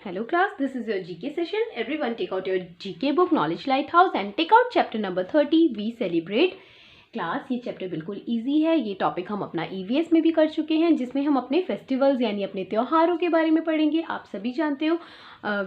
Hello class, this is your GK session. Everyone take out your GK book Knowledge Lighthouse and take out chapter number 30 We Celebrate. Class ये chapter बिल्कुल easy है. ये topic हम अपना EVS में भी कर चुके हैं, जिसमें हम अपने फेस्टिवल्स यानी अपने त्योहारों के बारे में पढ़ेंगे. आप सभी जानते हो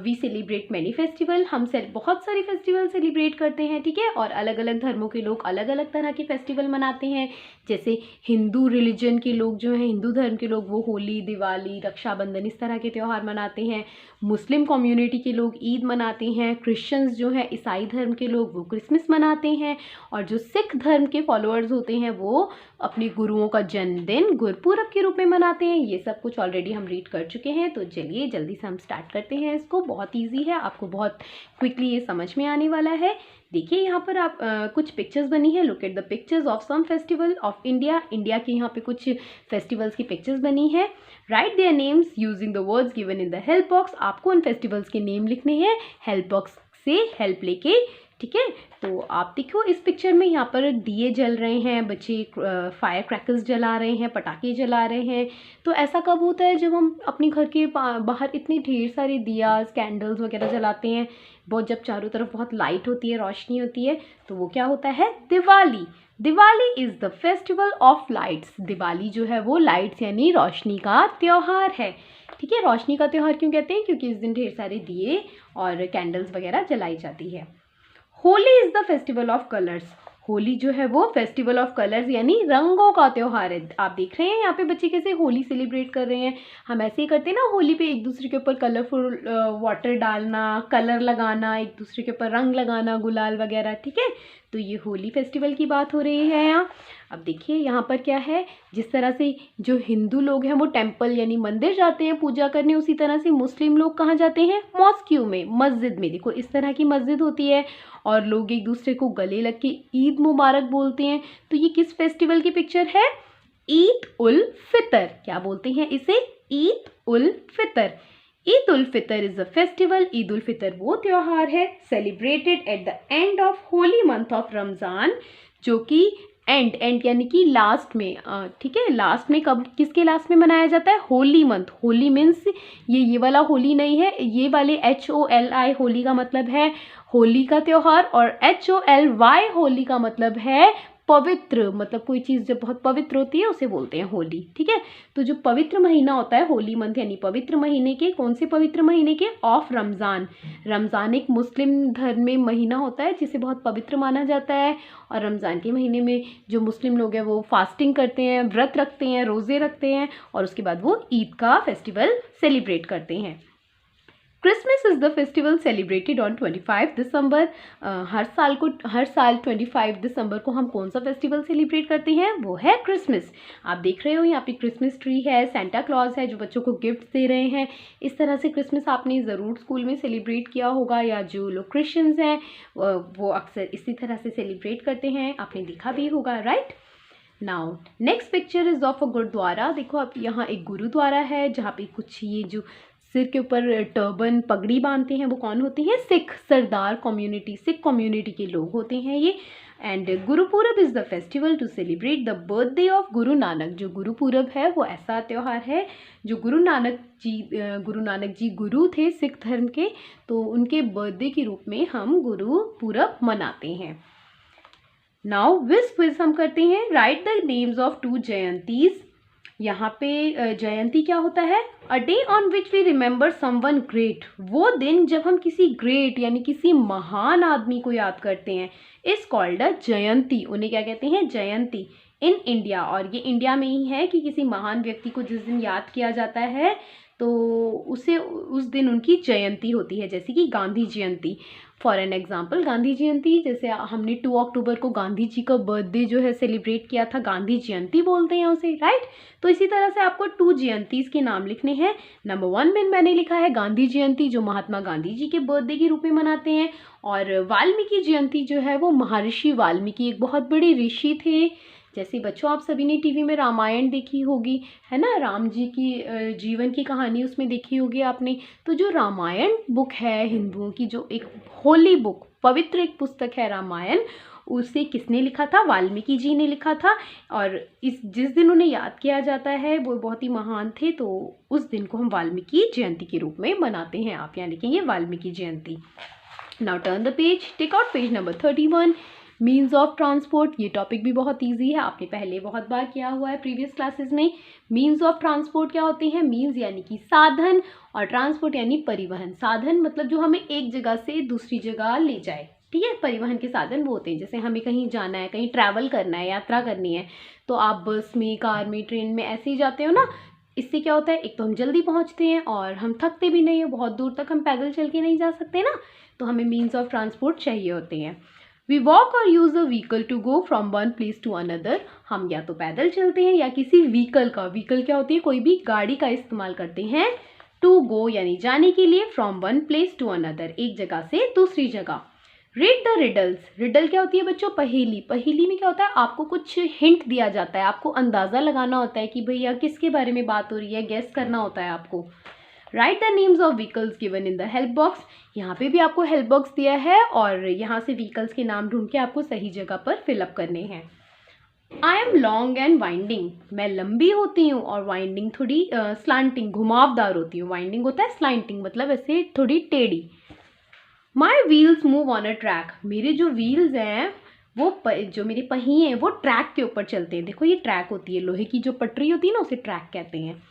वी सेलिब्रेट मैनी फेस्टिवल. हम बहुत सारे फेस्टिवल सेलिब्रेट करते हैं, ठीक है. और अलग अलग धर्मों के लोग अलग अलग तरह के फेस्टिवल मनाते हैं. जैसे हिंदू रिलीजन के लोग जो हैं, हिंदू धर्म के लोग, वो होली, दिवाली, रक्षाबंधन इस तरह के त्यौहार मनाते हैं. मुस्लिम कम्युनिटी के लोग ईद मनाते हैं. क्रिश्चियंस जो हैं, ईसाई धर्म के लोग, वो क्रिसमस मनाते हैं. और जो सिख धर्म के फॉलोअर्स होते हैं वो अपने गुरुओं का जन्मदिन गुरपुरब के रूप में मनाते हैं. ये सब कुछ ऑलरेडी हम रीड कर चुके हैं. तो चलिए जल्दी से हम स्टार्ट करते हैं. इसको बहुत इजी है, आपको बहुत क्विकली ये समझ में आने वाला है. देखिए यहाँ पर आप कुछ पिक्चर्स बनी है. Look at the pictures of some festival of India. India के यहाँ पे कुछ फेस्टिवल्स की पिक्चर्स बनी है. Write their names using the words given in the help box. आपको उन फेस्टिवल्स के नेम लिखने हैं हेल्प बॉक्स से हेल्प लेके, ठीक है. तो आप देखो इस पिक्चर में यहाँ पर दिए जल रहे हैं, बच्चे फायर क्रैकर्स जला रहे हैं, पटाखे जला रहे हैं. तो ऐसा कब होता है? जब हम अपने घर के बाहर इतनी ढेर सारे दिया कैंडल्स वगैरह जलाते हैं, बहुत जब चारों तरफ बहुत लाइट होती है, रोशनी होती है, तो वो क्या होता है? Diwali. Diwali is the festival of lights. Diwali जो है वो लाइट्स यानी रोशनी का त्यौहार है, ठीक है. रोशनी का त्यौहार क्यों कहते हैं? क्योंकि इस दिन ढेर सारे दिए और कैंडल्स वगैरह जलाई जाती है. Holi is the festival of colours. Holi जो है वो फेस्टिवल ऑफ कलर्स यानी रंगों का त्यौहार है. आप देख रहे हैं यहाँ पे बच्चे कैसे होली सेलिब्रेट कर रहे हैं. हम ऐसे ही करते हैं ना, होली पे एक दूसरे के ऊपर कलरफुल वाटर डालना, कलर लगाना, एक दूसरे के ऊपर रंग लगाना, गुलाल वगैरह, ठीक है. तो ये होली फेस्टिवल की बात हो रही है यहाँ. अब देखिए यहाँ पर क्या है. जिस तरह से जो हिंदू लोग हैं वो टेम्पल यानी मंदिर जाते हैं पूजा करने, उसी तरह से मुस्लिम लोग कहाँ जाते हैं? मॉस्क्यू में, मस्जिद में. देखो इस तरह की मस्जिद होती है और लोग एक दूसरे को गले लग के ईद मुबारक बोलते हैं. तो ये किस फेस्टिवल की पिक्चर है? ईद उल फितर. क्या बोलते हैं इसे? Eid ul Fitr. Eid ul Fitr is a festival. Eid ul Fitr वो त्यौहार है celebrated at the end of holy month of Ramadan, जो कि एंड यानी कि लास्ट में, ठीक है. लास्ट में कब, किसके लास्ट में मनाया जाता है? होली मंथ. होली मीन्स ये वाला होली नहीं है, ये वाले HOLI होली का मतलब है होली का त्यौहार, और HOLY होली का मतलब है पवित्र. मतलब कोई चीज़ जब बहुत पवित्र होती है उसे बोलते हैं होली, ठीक है. तो जो पवित्र महीना होता है होली मंथ यानी पवित्र महीने के, कौन से पवित्र महीने के? ऑफ रमज़ान. रमज़ान एक मुस्लिम धर्म में महीना होता है जिसे बहुत पवित्र माना जाता है. और रमज़ान के महीने में जो मुस्लिम लोग हैं वो फास्टिंग करते हैं, व्रत रखते हैं, रोज़े रखते हैं, और उसके बाद वो ईद का फेस्टिवल सेलिब्रेट करते हैं. Christmas is the festival celebrated on 25 दिसंबर. हर साल 25 दिसंबर को हम कौन सा फेस्टिवल सेलिब्रेट करते हैं? वो है क्रिसमस. आप देख रहे हो यहाँ पे क्रिसमस ट्री है, सेंटा क्लॉज है जो बच्चों को गिफ्ट दे रहे हैं. इस तरह से क्रिसमस आपने ज़रूर स्कूल में सेलिब्रेट किया होगा, या जो लोग क्रिश्चियंस हैं वो अक्सर इसी तरह से सेलिब्रेट करते हैं, आपने देखा भी होगा, right. Now next picture is of a gurdwara. देखो अब यहाँ एक गुरुद्वारा है जहाँ पे कुछ ये जो सिर के ऊपर टर्बन पगड़ी बांधते हैं वो कौन होते हैं? सिख सरदार कम्युनिटी, सिख कम्युनिटी के लोग होते हैं ये. And Gurpurab is the festival to celebrate the birthday of Guru Nanak. जो गुरुपुरब है वो ऐसा त्यौहार है जो गुरु नानक जी गुरु थे सिख धर्म के, तो उनके बर्थडे के रूप में हम गुरुपुरब मनाते हैं. नाउ क्विज हम करते हैं. Write the names of 2 jayantis. यहाँ पे जयंती क्या होता है? A day on which we remember someone great. वो दिन जब हम किसी ग्रेट यानी किसी महान आदमी को याद करते हैं इज कॉल्ड अ जयंती. उन्हें क्या कहते हैं? जयंती. इन इंडिया, और ये इंडिया में ही है कि किसी महान व्यक्ति को जिस दिन याद किया जाता है तो उसे उस दिन उनकी जयंती होती है. जैसे कि गांधी जयंती फॉर एन एग्जाम्पल. गांधी जयंती, जैसे हमने 2 अक्टूबर को गांधी जी का बर्थडे जो है सेलिब्रेट किया था, गांधी जयंती बोलते हैं उसे, राइट. तो इसी तरह से आपको 2 जयंतीज के नाम लिखने हैं. नंबर 1 में मैंने लिखा है गांधी जयंती जो महात्मा गांधी जी के बर्थडे के रूप में मनाते हैं, और वाल्मीकि जयंती जो है वो महर्षि वाल्मीकि एक बहुत बड़े ऋषि थे. जैसे बच्चों आप सभी ने टीवी में रामायण देखी होगी, है ना, राम जी की जीवन की कहानी उसमें देखी होगी आपने. तो जो रामायण बुक है हिंदुओं की, जो एक होली बुक, पवित्र एक पुस्तक है रामायण, उसे किसने लिखा था? वाल्मीकि जी ने लिखा था। और जिस दिन उन्हें याद किया जाता है वो बहुत ही महान थे, तो उस दिन को हम वाल्मीकि जयंती के रूप में मनाते हैं। आप यहाँ लिखेंगे Valmiki Jayanti. Now turn the page, take out page number 31, means of transport. ये टॉपिक भी बहुत ईजी है, आपने पहले बहुत बार किया हुआ है प्रीवियस क्लासेस में। मीन्स ऑफ ट्रांसपोर्ट क्या होते हैं? मीन्स यानी कि साधन, और ट्रांसपोर्ट यानी परिवहन। साधन मतलब जो हमें एक जगह से दूसरी जगह ले जाए, ठीक है। परिवहन के साधन वो होते हैं, जैसे हमें कहीं जाना है, कहीं ट्रैवल करना है, यात्रा करनी है, तो आप बस में, कार में, ट्रेन में ऐसे ही जाते हो ना। इससे क्या होता है, एक तो हम जल्दी पहुंचते हैं और हम थकते भी नहीं है, बहुत दूर तक हम पैदल चल के नहीं जा सकते ना, तो हमें मीन्स ऑफ ट्रांसपोर्ट चाहिए होते हैं। वी वॉक और use a vehicle to go from one place to another. हम या तो पैदल चलते हैं या किसी व्हीकल का, व्हीकल क्या होती है, कोई भी गाड़ी का इस्तेमाल करते हैं। टू गो यानी जाने के लिए, from one place to another एक जगह से दूसरी जगह। Read the riddles. रिडल क्या होती है बच्चों? पहेली। पहेली में क्या होता है, आपको कुछ हिंट दिया जाता है, आपको अंदाज़ा लगाना होता है कि भैया किसके बारे में बात हो रही है, गेस करना होता है आपको। Right the names of vehicles given in the help box. यहाँ पे भी आपको हेल्प बॉक्स दिया है और यहाँ से व्हीकल्स के नाम ढूंढ के आपको सही जगह पर फिलअप करने हैं। I am long and winding. मैं लंबी होती हूँ और वाइंडिंग थोड़ी स्लांटिंग, घुमावदार होती हूँ। वाइंडिंग होता है स्लांटिंग, मतलब ऐसे थोड़ी टेढ़ी। My wheels move on a track. मेरे जो व्हील्स हैं वो जो मेरे पहिए हैं वो ट्रैक के ऊपर चलते हैं। देखो ये ट्रैक होती है, लोहे की जो पटरी होती है ना, उसे ट्रैक कहते हैं।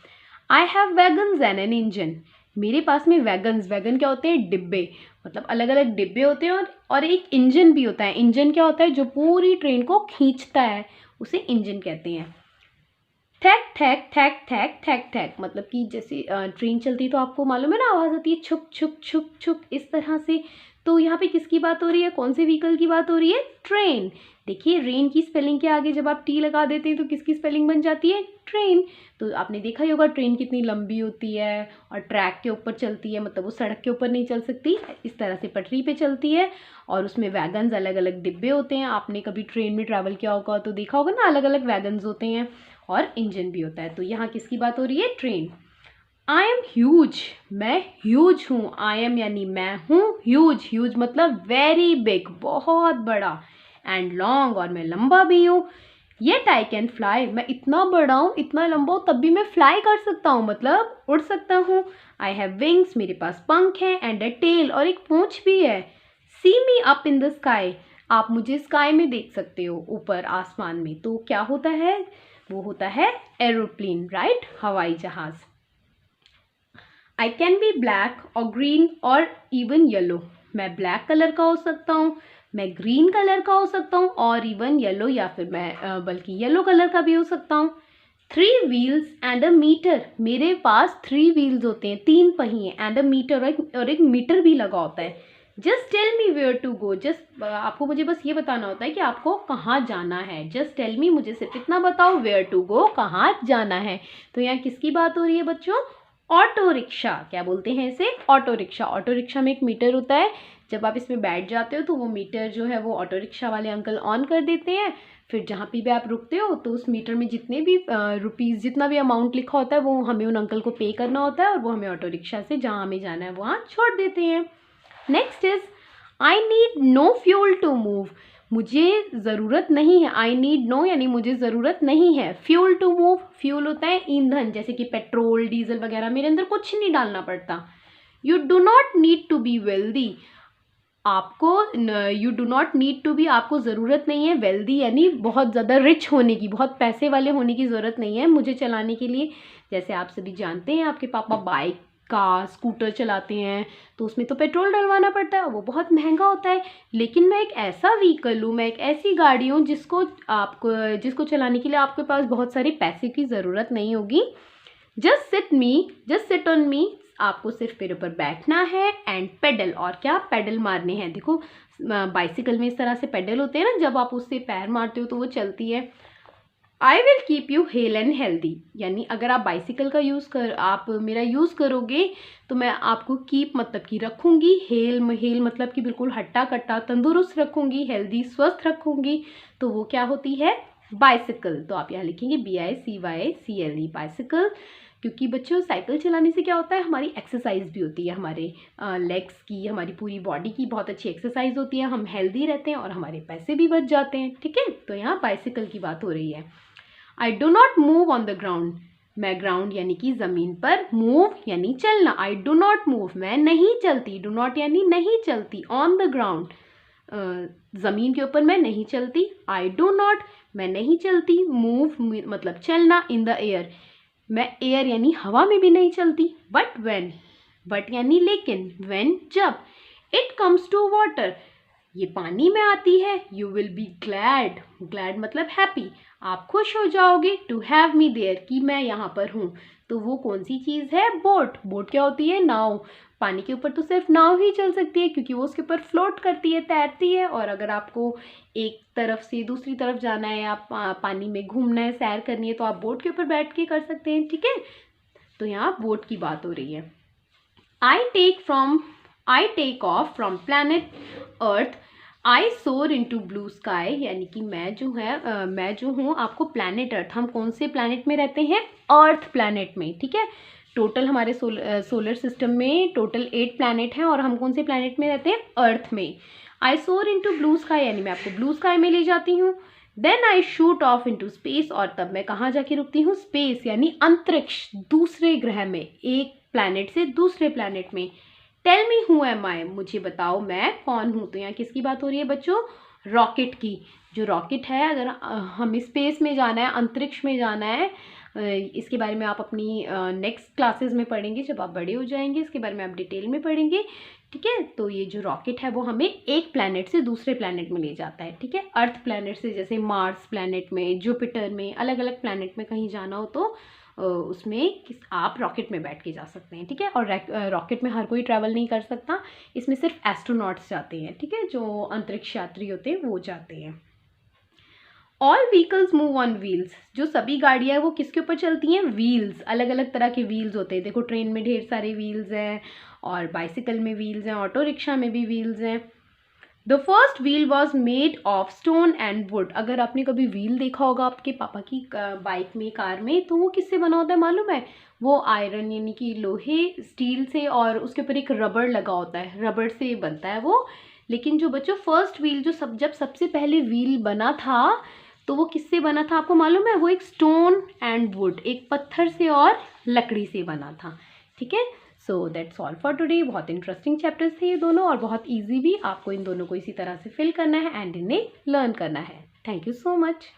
I have wagons and an engine. मेरे पास में वैगन्स, वैगन क्या होते हैं? डिब्बे, मतलब अलग अलग डिब्बे होते हैं, और एक इंजन भी होता है। इंजन क्या होता है? जो पूरी ट्रेन को खींचता है, उसे इंजन कहते हैं। ठैक ठैक ठैक ठैक ठैक ठैक, मतलब कि जैसे ट्रेन चलती है तो आपको मालूम है ना, आवाज़ आती है छुक छुक छुक छुक, इस तरह से। तो यहाँ पे किसकी बात हो रही है, कौन से व्हीकल की बात हो रही है? ट्रेन। देखिए रेन की स्पेलिंग के आगे जब आप टी लगा देते हैं तो किसकी स्पेलिंग बन जाती है? ट्रेन। तो आपने देखा ही होगा ट्रेन कितनी लंबी होती है और ट्रैक के ऊपर चलती है, मतलब वो सड़क के ऊपर नहीं चल सकती, इस तरह से पटरी पे चलती है। और उसमें वैगन्स, अलग अलग डिब्बे होते हैं। आपने कभी ट्रेन में ट्रैवल किया होगा तो देखा होगा ना, अलग अलग वैगन्स होते हैं और इंजन भी होता है। तो यहाँ किसकी बात हो रही है? ट्रेन। I am huge. मैं ह्यूज हूँ। आई एम यानी मैं हूँ, ह्यूज, ह्यूज मतलब वेरी बिग, बहुत बड़ा। एंड लॉन्ग, और मैं लंबा भी हूँ। Yet I can fly. मैं इतना बड़ा हूँ, इतना लंबा हूँ, तब भी मैं फ्लाई कर सकता हूँ, मतलब उड़ सकता हूँ। आई हैव विंग्स, मेरे पास पंख हैं। एंड अ टेल, और एक पूंछ भी है। See me up in the sky. आप मुझे स्काई में देख सकते हो, ऊपर आसमान में। तो क्या होता है? वो होता है एरोप्लेन, राइट, हवाई जहाज। आई कैन बी ब्लैक और ग्रीन और इवन येलो। मैं ब्लैक कलर का हो सकता हूँ, मैं ग्रीन कलर का हो सकता हूँ, और इवन येलो, या फिर मैं बल्कि येलो कलर का भी हो सकता हूँ। 3 व्हील्स एंड अ मीटर। मेरे पास 3 व्हील्स होते हैं, 3 पहिए, एंड अ मीटर, और एक मीटर भी लगा होता है। Just tell me where to go. Just आपको मुझे बस ये बताना होता है कि आपको कहाँ जाना है। जस्ट टेल मी, मुझे सिर्फ इतना बताओ, वेयर टू गो, कहाँ जाना है। तो यहाँ किसकी बात हो रही है बच्चों? Auto rickshaw. क्या बोलते हैं इसे? Auto rickshaw. ऑटो रिक्शा में एक मीटर होता है, जब आप इसमें बैठ जाते हो तो वो मीटर जो है वो ऑटो रिक्शा वाले अंकल ऑन कर देते हैं। फिर जहाँ पे भी आप रुकते हो तो उस मीटर में जितने भी रुपीज़, जितना भी अमाउंट लिखा होता है वो हमें उन अंकल को पे करना होता है, और वो हमें ऑटो रिक्शा से जहाँ हमें जाना है वहाँ छोड़ देते हैं। Next is I need no fuel to move. मुझे ज़रूरत नहीं है। आई नीड नो यानी मुझे ज़रूरत नहीं है। फ्यूल टू मूव, फ्यूल होता है ईंधन, जैसे कि पेट्रोल, डीजल वगैरह, मेरे अंदर कुछ नहीं डालना पड़ता। You do not need to be wealthy. आपको you do not need to be, आपको ज़रूरत नहीं है वेल्दी यानी बहुत ज़्यादा रिच होने की, बहुत पैसे वाले होने की ज़रूरत नहीं है मुझे चलाने के लिए। जैसे आप सभी जानते हैं आपके पापा बाइक का स्कूटर चलाते हैं तो उसमें तो पेट्रोल डलवाना पड़ता है और वो बहुत महंगा होता है। लेकिन मैं एक ऐसा व्हीकल हूँ, मैं एक ऐसी गाड़ी हूँ जिसको चलाने के लिए आपके पास बहुत सारे पैसे की ज़रूरत नहीं होगी। जस्ट सिट ऑन मी, आपको सिर्फ मेरे ऊपर बैठना है। एंड पेडल, और क्या? पेडल मारने हैं। देखो बाइसिकल में इस तरह से पेडल होते हैं ना, जब आप उससे पैर मारते हो तो वो चलती है। I will keep you hello and healthy, यानी अगर आप बाइसिकल का आप मेरा यूज़ करोगे तो मैं आपको कीप मतलब कि रखूँगी, हेल मतलब कि बिल्कुल हट्टा कट्टा तंदुरुस्त रखूँगी, हेल्दी स्वस्थ रखूँगी। तो वो क्या होती है? बाइसिकल। तो आप यहाँ लिखेंगे BICYCLE, बाइसिकल। क्योंकि बच्चों साइकिल चलाने से क्या होता है, हमारी एक्सरसाइज भी होती है, हमारे लेग्स की, हमारी पूरी बॉडी की बहुत अच्छी एक्सरसाइज होती है, हम हेल्दी रहते हैं और हमारे पैसे भी बच जाते हैं। ठीक है, तो यहाँ बाइसिकल की बात हो रही है। I do not move on the ground, मैं ग्राउंड यानी कि ज़मीन पर, मूव यानी चलना, आई डो नॉट मूव मैं नहीं चलती, डो नॉट यानी नहीं चलती, ऑन द ग्राउंड ज़मीन के ऊपर मैं नहीं चलती, आई डो नॉट मैं नहीं चलती, मूव मतलब चलना, इन द एयर मैं एयर यानी हवा में भी नहीं चलती, बट व्हेन बट यानी लेकिन, व्हेन जब, इट कम्स टू वाटर ये पानी में आती है, you will be glad, glad मतलब हैप्पी, आप खुश हो जाओगे, टू हैव मी देयर कि मैं यहाँ पर हूँ। तो वो कौन सी चीज़ है, बोट। बोट क्या होती है, नाव। पानी के ऊपर तो सिर्फ नाव ही चल सकती है क्योंकि वो उसके ऊपर फ्लोट करती है, तैरती है। और अगर आपको एक तरफ से दूसरी तरफ जाना है, आप पानी में घूमना है, सैर करनी है, तो आप बोट के ऊपर बैठ के कर सकते हैं। ठीक है, तो यहाँ बोट की बात हो रही है। I take off from planet Earth. I soar into blue sky, यानी कि मैं जो हूँ आपको planet Earth, हम कौन से planet में रहते हैं, Earth planet में। ठीक है, टोटल हमारे सोलर सिस्टम में टोटल 8 planet हैं और हम कौन से planet में रहते हैं, Earth में। I soar into blue sky यानी मैं आपको blue sky में ले जाती हूँ। Then I shoot off into space, और तब मैं कहाँ जाके रुकती हूँ, space यानी अंतरिक्ष, दूसरे ग्रह में, एक planet से दूसरे planet में। टेल मी हु एम आई, मुझे बताओ मैं कौन हूँ। तो यहाँ किसकी बात हो रही है बच्चों, रॉकेट की। जो रॉकेट है, अगर हमें स्पेस में जाना है, अंतरिक्ष में जाना है, इसके बारे में आप अपनी नेक्स्ट क्लासेस में पढ़ेंगे, जब आप बड़े हो जाएंगे इसके बारे में आप डिटेल में पढ़ेंगे। ठीक है, तो ये जो रॉकेट है वो हमें एक प्लैनेट से दूसरे प्लैनेट में ले जाता है। ठीक है, अर्थ प्लैनेट से, जैसे मार्स प्लैनेट में, जुपिटर में, अलग अलग प्लैनेट में कहीं जाना हो तो उसमें आप रॉकेट में बैठ के जा सकते हैं। ठीक है, और रॉकेट में हर कोई ट्रैवल नहीं कर सकता, इसमें सिर्फ एस्ट्रोनॉट्स जाते हैं। ठीक है, जो अंतरिक्ष यात्री होते हैं वो जाते हैं। All vehicles move on wheels, जो सभी गाड़ियाँ हैं वो किसके ऊपर चलती हैं, व्हील्स। अलग अलग तरह के व्हील्स होते हैं, देखो ट्रेन में ढेर सारे व्हील्स हैं, और बाइसिकल में व्हील्स हैं, ऑटो रिक्शा में भी व्हील्स हैं। The first wheel was made of stone and would, अगर आपने कभी व्हील देखा होगा आपके पापा की बाइक में, कार में, तो वो किससे बना होता है मालूम है, वो आयरन यानी कि लोहे, स्टील से, और उसके ऊपर एक रबड़ लगा होता है, रबड़ से बनता है वो। लेकिन जो बच्चों फर्स्ट व्हील जो जब सबसे पहले व्हील बना था तो वो किससे बना था आपको मालूम है, वो एक स्टोन एंड वुड, एक पत्थर से और लकड़ी से बना था। ठीक है, so that's all for today. बहुत इंटरेस्टिंग चैप्टर्स थे ये दोनों और बहुत इजी भी। आपको इन दोनों को इसी तरह से फिल करना है एंड इन्हें लर्न करना है। Thank you so much.